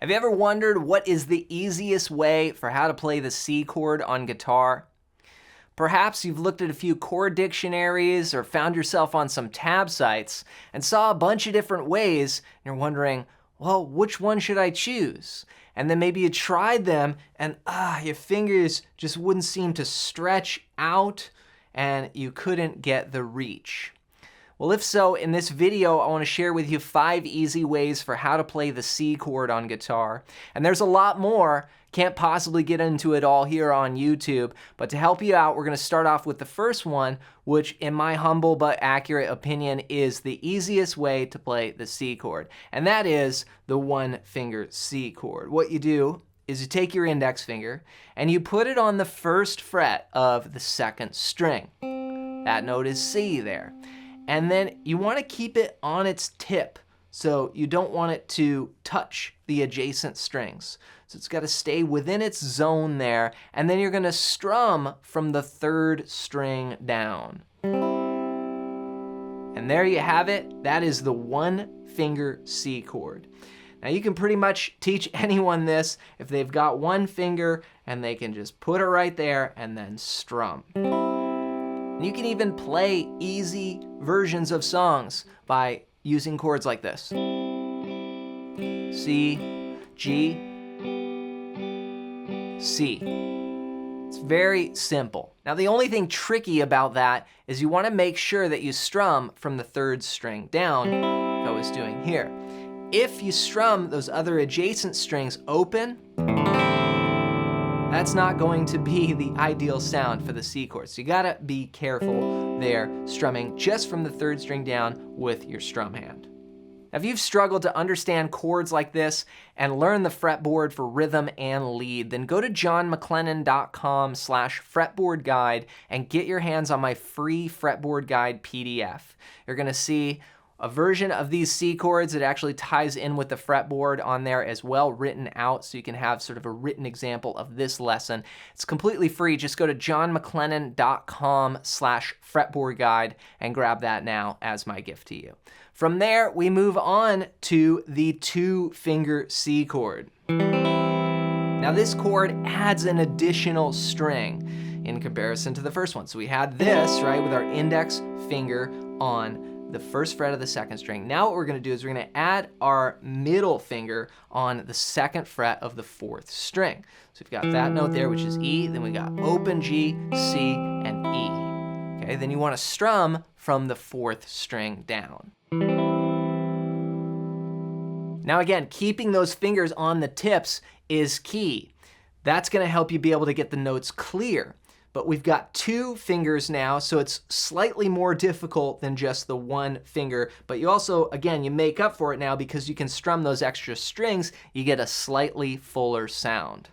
Have you ever wondered what is the easiest way for how to play the C chord on guitar? Perhaps you've looked at a few chord dictionaries or found yourself on some tab sites and saw a bunch of different ways and you're wondering, well, which one should I choose? And then maybe you tried them and your fingers just wouldn't seem to stretch out and you couldn't get the reach. Well, if so, in this video, I want to share with you 5 easy ways for how to play the C chord on guitar. And there's a lot more. Can't possibly get into it all here on YouTube. But to help you out, we're going to start off with the first one, which in my humble but accurate opinion is the easiest way to play the C chord. And that is the 1-finger C chord. What you do is you take your index finger and you put it on the 1st fret of the 2nd string. That note is C there. And then you want to keep it on its tip, so you don't want it to touch the adjacent strings. So it's got to stay within its zone there, and then you're going to strum from the 3rd string down. And there you have it. That is the 1-finger C chord. Now you can pretty much teach anyone this if they've got 1 finger and they can just put it right there and then strum. You can even play easy versions of songs by using chords like this. C, G, C. It's very simple. Now the only thing tricky about that is you want to make sure that you strum from the 3rd string down, like I was doing here. If you strum those other adjacent strings open, that's not going to be the ideal sound for the C chord. So you gotta be careful there, strumming just from the 3rd string down with your strum hand. Now, if you've struggled to understand chords like this and learn the fretboard for rhythm and lead, then go to johnmclennan.com/fretboard guide and get your hands on my free fretboard guide PDF. You're gonna see a version of these C chords that actually ties in with the fretboard on there as well, written out, so you can have sort of a written example of this lesson. It's completely free. Just go to johnmclennan.com/fretboard guide and grab that now as my gift to you. From there, we move on to the 2-finger C chord. Now this chord adds an additional string in comparison to the first one. So we had this, right, with our index finger on the 1st fret of the 2nd string. Now what we're going to do is we're going to add our middle finger on the 2nd fret of the 4th string. So we've got that note there, which is E, then we got open G, C, and E. Okay, then you want to strum from the 4th string down. Now again, keeping those fingers on the tips is key. That's going to help you be able to get the notes clear. But we've got 2 fingers now, so it's slightly more difficult than just the 1 finger. But you also, again, you make up for it now because you can strum those extra strings. You get a slightly fuller sound.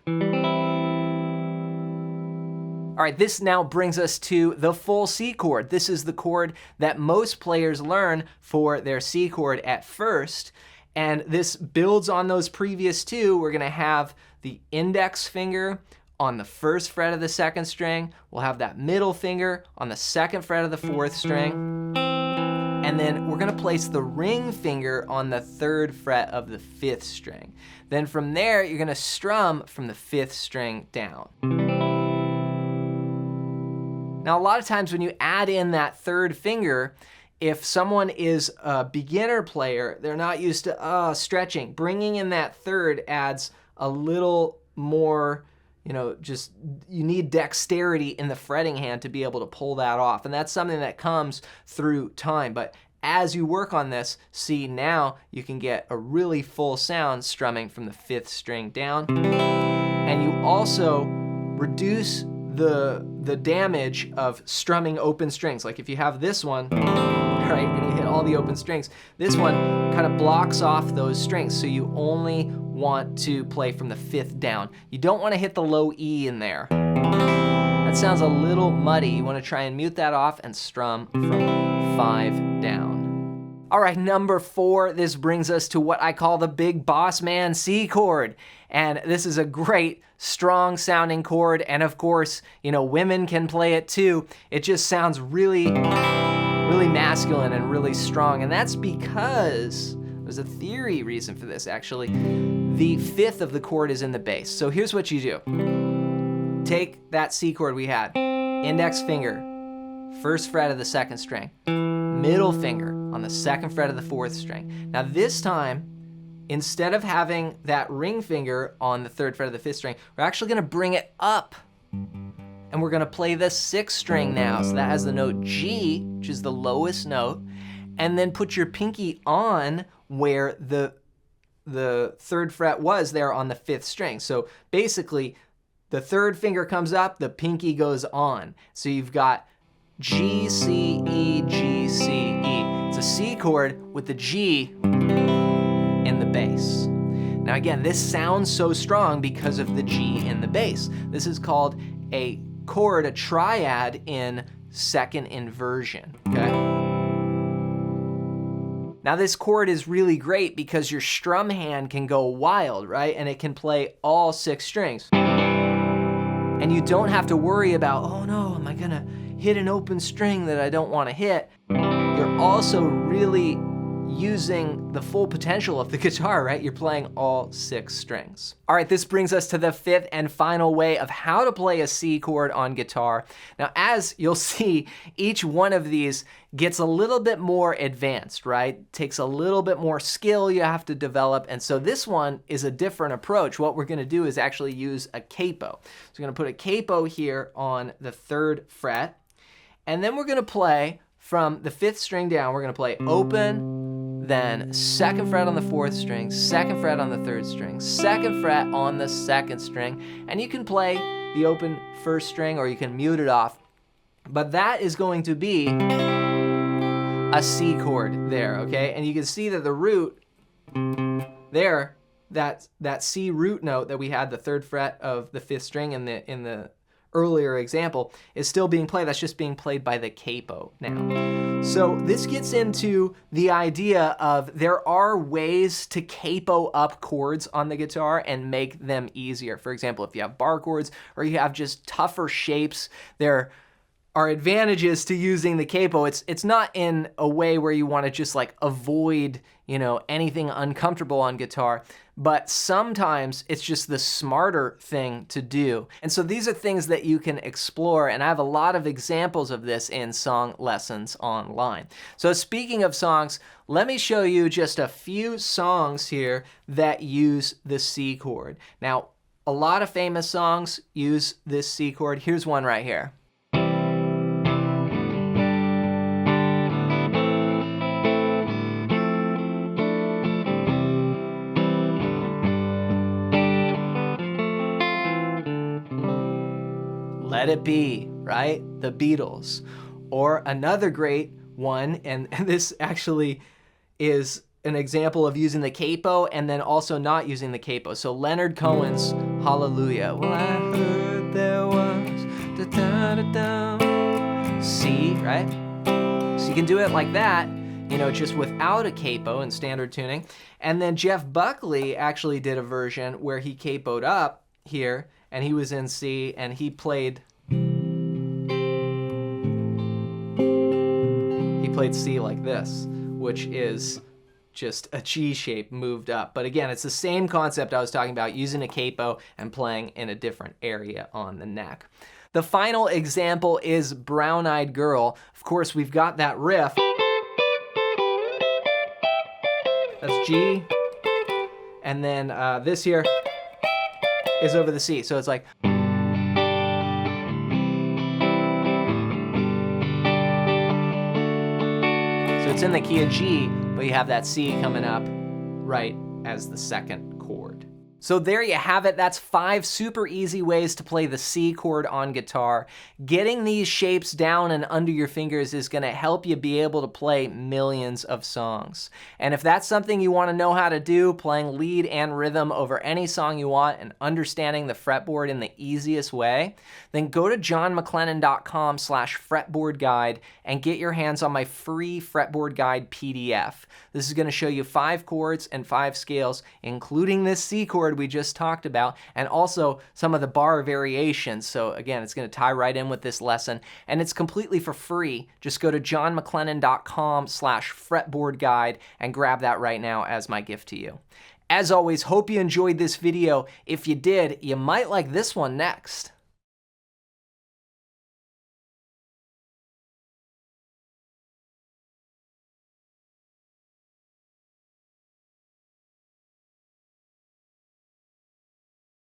All right, this now brings us to the full C chord. This is the chord that most players learn for their C chord at first. And this builds on those previous 2. We're going to have the index finger on the 1st fret of the 2nd string. We'll have that middle finger on the 2nd fret of the 4th string. And then we're gonna place the ring finger on the 3rd fret of the 5th string. Then from there, you're gonna strum from the 5th string down. Now, a lot of times when you add in that 3rd finger, if someone is a beginner player, they're not used to stretching. Bringing in that 3rd adds a little more, just you need dexterity in the fretting hand to be able to pull that off. And that's something that comes through time. But as you work on this, see now you can get a really full sound strumming from the 5th string down. And you also reduce the damage of strumming open strings. Like if you have this one, right, and you hit all the open strings, this one kind of blocks off those strings. So you only want to play from the 5th down. You don't want to hit the low E in there. That sounds a little muddy. You want to try and mute that off and strum from 5 down. All right, number 4, this brings us to what I call the big boss man C chord. And this is a great, strong sounding chord. And of course, women can play it too. It just sounds really masculine and really strong. And that's because there's a theory reason for this, actually. the fifth of the chord is in the bass. So here's what you do. Take that C chord we had, index finger, first fret of the second string, middle finger on the second fret of the fourth string. Now this time, instead of having that ring finger on the third fret of the fifth string, we're actually gonna bring it up and we're gonna play the sixth string now. So that has the note G, which is the lowest note, and then put your pinky on where the third fret was there on the fifth string. So basically, the third finger comes up, the pinky goes on. So you've got G, C, E, G, C, E. It's a C chord with the G in the bass. Now again, this sounds so strong because of the G in the bass. This is called a chord, a triad in second inversion, okay? Now this chord is really great because your strum hand can go wild, right? And it can play all six strings. And you don't have to worry about, oh no, am I gonna hit an open string that I don't wanna hit? You're also really using the full potential of the guitar, right? You're playing all six strings. All right, this brings us to the fifth and final way of how to play a C chord on guitar. Now, as you'll see, each one of these gets a little bit more advanced, right? Takes a little bit more skill you have to develop. And so this one is a different approach. What we're gonna do is actually use a capo. So we're gonna put a capo here on the third fret, and then we're gonna play from the fifth string down. We're gonna play open, then second fret on the fourth string, second fret on the third string, second fret on the second string, and you can play the open first string or you can mute it off. But that is going to be a C chord there, okay? And you can see that the root there, that C root note that we had, the third fret of the fifth string in the earlier example, is still being played. That's just being played by the capo now. So this gets into the idea of there are ways to capo up chords on the guitar and make them easier. For example, if you have bar chords or you have just tougher shapes, there are advantages to using the capo. It's not in a way where you want to just like avoid, anything uncomfortable on guitar, but sometimes it's just the smarter thing to do. And so these are things that you can explore, and I have a lot of examples of this in song lessons online. So speaking of songs, let me show you just a few songs here that use the C chord. Now, a lot of famous songs use this C chord. Here's one right here. Let It Be, right? The Beatles. Or another great one, and this actually is an example of using the capo and then also not using the capo. So Leonard Cohen's Hallelujah. Well, I heard there was da-da-da-da. C, right? So you can do it like that, just without a capo in standard tuning. And then Jeff Buckley actually did a version where he capoed up here, and he was in C, and he played C like this, which is just a G shape moved up. But again, it's the same concept I was talking about, using a capo and playing in a different area on the neck. The final example is Brown Eyed Girl. Of course, we've got that riff. That's G, and then this here is over the C. So it's like, so it's in the key of G, but you have that C coming up right as the second chord. So there you have it. That's 5 super easy ways to play the C chord on guitar. Getting these shapes down and under your fingers is going to help you be able to play millions of songs. And if that's something you want to know how to do, playing lead and rhythm over any song you want and understanding the fretboard in the easiest way, then go to johnmcclennan.com/fretboard guide and get your hands on my free fretboard guide PDF. This is going to show you 5 chords and 5 scales, including this C chord we just talked about, and also some of the bar variations. So again, it's going to tie right in with this lesson, and it's completely for free. Just go to johnmcclennan.com/fretboard guide and grab that right now as my gift to you. As always, hope you enjoyed this video. If you did, you might like this one next.